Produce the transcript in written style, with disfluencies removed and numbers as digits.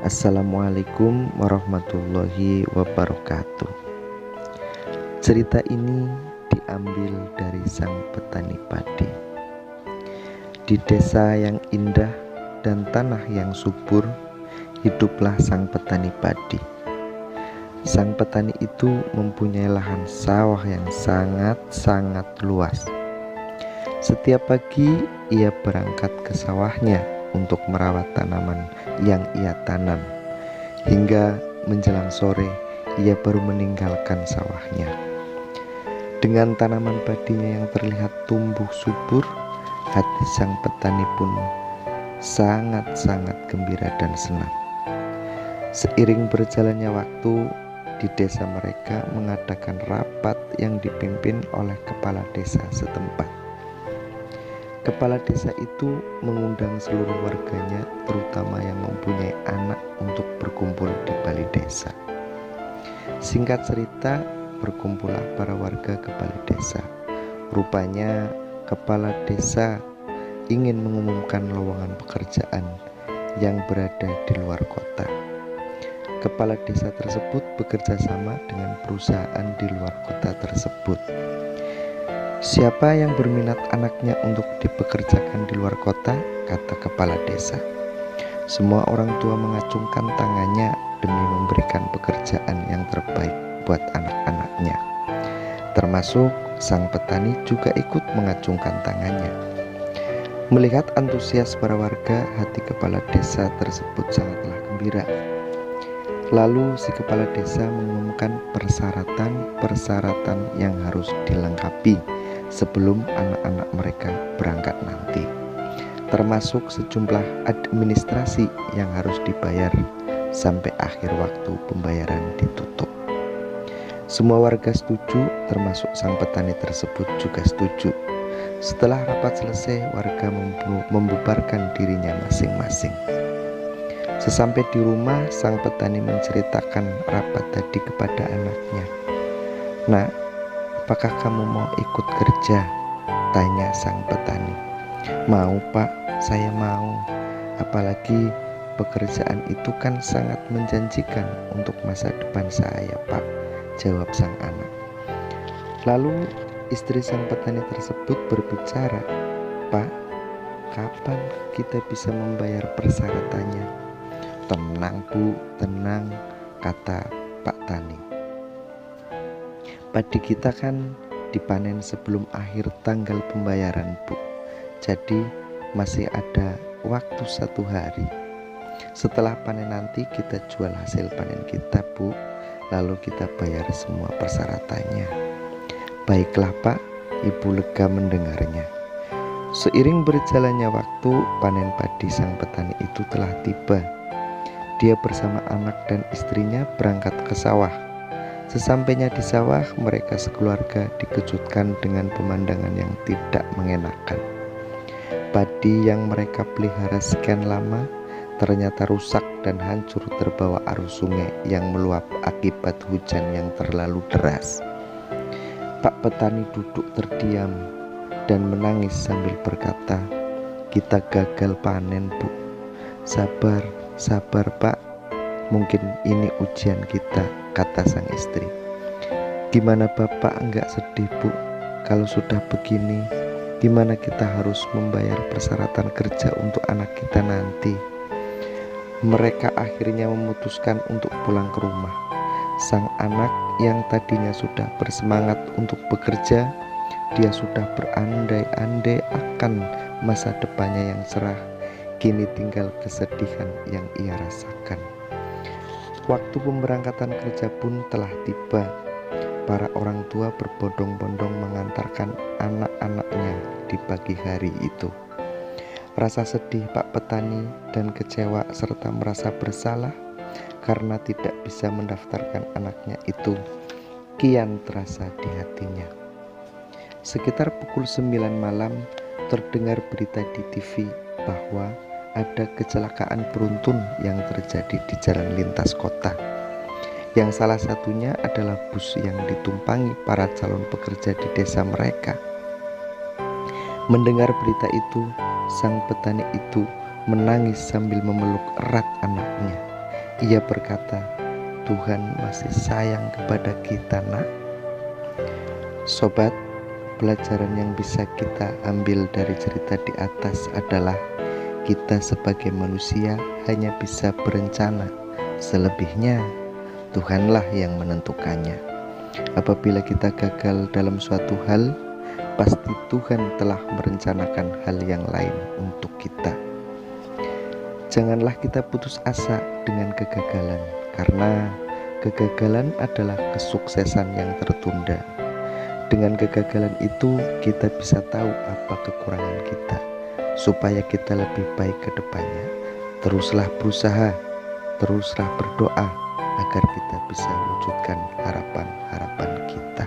Assalamualaikum warahmatullahi wabarakatuh. Cerita ini diambil dari sang petani padi. Di desa yang indah dan tanah yang subur, hiduplah sang petani padi. Sang petani itu mempunyai lahan sawah yang sangat luas. Setiap pagi ia berangkat ke sawahnya untuk merawat tanaman yang ia tanam. Hingga menjelang sore ia baru meninggalkan sawahnya. Dengan tanaman padinya yang terlihat tumbuh subur, hati sang petani pun sangat gembira dan senang. Seiring berjalannya waktu, di desa mereka mengadakan rapat yang dipimpin oleh kepala desa setempat. Kepala desa itu mengundang seluruh warganya, terutama yang mempunyai anak, untuk berkumpul di balai desa. Singkat cerita, berkumpullah para warga ke balai desa. Rupanya kepala desa ingin mengumumkan lowongan pekerjaan yang berada di luar kota. Kepala desa tersebut bekerja sama dengan perusahaan di luar kota tersebut. Siapa yang berminat anaknya untuk dipekerjakan di luar kota? Kata kepala desa. Semua orang tua mengacungkan tangannya demi memberikan pekerjaan yang terbaik buat anak-anaknya. Termasuk sang petani juga ikut mengacungkan tangannya. Melihat antusias para warga, hati kepala desa tersebut sangatlah gembira. Lalu si kepala desa mengumumkan persyaratan yang harus dilengkapi sebelum anak-anak mereka berangkat nanti, termasuk sejumlah administrasi yang harus dibayar sampai akhir waktu pembayaran ditutup. Semua warga setuju, termasuk sang petani tersebut juga setuju. Setelah rapat selesai, warga membubarkan dirinya masing-masing. Sesampai di rumah, sang petani menceritakan rapat tadi kepada anaknya. "Nak, apakah kamu mau ikut kerja?" tanya sang petani. "Mau, Pak, saya mau. Apalagi pekerjaan itu kan sangat menjanjikan untuk masa depan saya, Pak," jawab sang anak. Lalu istri sang petani tersebut berbicara, "Pak, kapan kita bisa membayar persyaratannya?" "Tenang, Bu, tenang," kata Pak Tani. "Padi kita kan dipanen sebelum akhir tanggal pembayaran, Bu. Jadi masih ada waktu 1 hari. Setelah panen nanti kita jual hasil panen kita, Bu. Lalu kita bayar semua persyaratannya." "Baiklah, Pak," Ibu lega mendengarnya. Seiring berjalannya waktu, panen padi sang petani itu telah tiba. Dia bersama anak dan istrinya berangkat ke sawah. Sesampainya di sawah, mereka sekeluarga dikejutkan dengan pemandangan yang tidak mengenakan. Padi yang mereka pelihara sekian lama ternyata rusak dan hancur terbawa arus sungai yang meluap akibat hujan yang terlalu deras. Pak petani duduk terdiam dan menangis sambil berkata, "Kita gagal panen, Bu." Sabar Pak, mungkin ini ujian kita," kata sang istri. "Gimana Bapak enggak sedih, Bu? Kalau sudah begini, gimana kita harus membayar persyaratan kerja untuk anak kita nanti?" Mereka akhirnya memutuskan untuk pulang ke rumah. Sang anak yang tadinya sudah bersemangat untuk bekerja, dia sudah berandai-andai akan masa depannya yang cerah. Kini tinggal kesedihan yang ia rasakan. Waktu pemberangkatan kerja pun telah tiba. Para orang tua berbondong-bondong mengantarkan anak-anaknya di pagi hari itu. Rasa sedih Pak petani dan kecewa serta merasa bersalah karena tidak bisa mendaftarkan anaknya itu kian terasa di hatinya. Sekitar pukul 9 malam terdengar berita di TV bahwa ada kecelakaan beruntun yang terjadi di jalan lintas kota. Yang salah satunya adalah bus yang ditumpangi para calon pekerja di desa mereka. Mendengar berita itu, sang petani itu menangis sambil memeluk erat anaknya. Ia berkata, Tuhan masih sayang kepada kita, nak. Sobat, pelajaran yang bisa kita ambil dari cerita di atas adalah kita sebagai manusia hanya bisa berencana, selebihnya Tuhanlah yang menentukannya. Apabila kita gagal dalam suatu hal, pasti Tuhan telah merencanakan hal yang lain untuk kita. Janganlah kita putus asa dengan kegagalan, karena kegagalan adalah kesuksesan yang tertunda. Dengan kegagalan itu kita bisa tahu apa kekurangan kita, supaya kita lebih baik ke depannya. Teruslah berusaha, teruslah berdoa agar kita bisa wujudkan harapan-harapan kita.